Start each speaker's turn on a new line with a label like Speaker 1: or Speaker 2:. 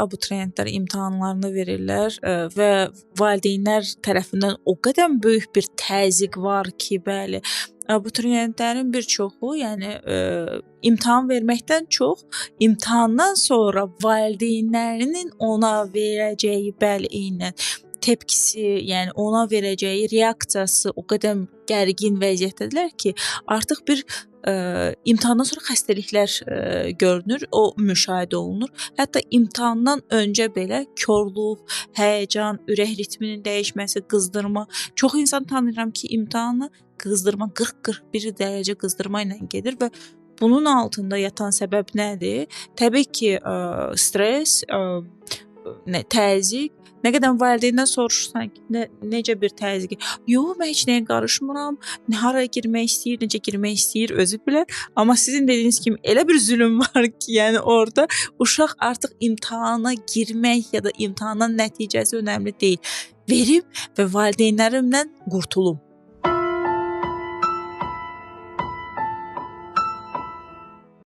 Speaker 1: abituriyentlər imtahanlarını verirlər və valideynlər tərəfindən o qədər böyük bir təzyiq var ki, bəli, abituriyentlərin bir çoxu, yəni imtahan verməkdən çox imtahandan sonra valideynlərinin ona verəcəyi, bəli, eynən tepkisi, yəni ona verəcəyi reaksiyası o qədər gərgin vəziyyətdədirlər ki, artıq bir imtahandan sonra xəstəliklər görünür, o müşahidə olunur. Hətta imtahandan öncə belə korluq, həyəcan, ürək ritminin dəyişməsi, qızdırma. Çox insan tanıyıram ki, imtahanı qızdırma 40-41 dərəcə qızdırma ilə gedir və bunun altında yatan səbəb nədir? Təbii ki, stress, təzyiq. Nə qədər valideyndən soruşsan ki, necə bir təzyiq? Yox, mən heç nəyə qarışmıram. Haraya girmək istəyir, necə girmək istəyir, özü bilər. Amma sizin dediyiniz kimi elə bir zülm var ki, yəni orada uşaq artıq imtahana girmək ya da imtahanın nəticəsi önəmli deyil. Verim və valideynlərimdən qurtulum.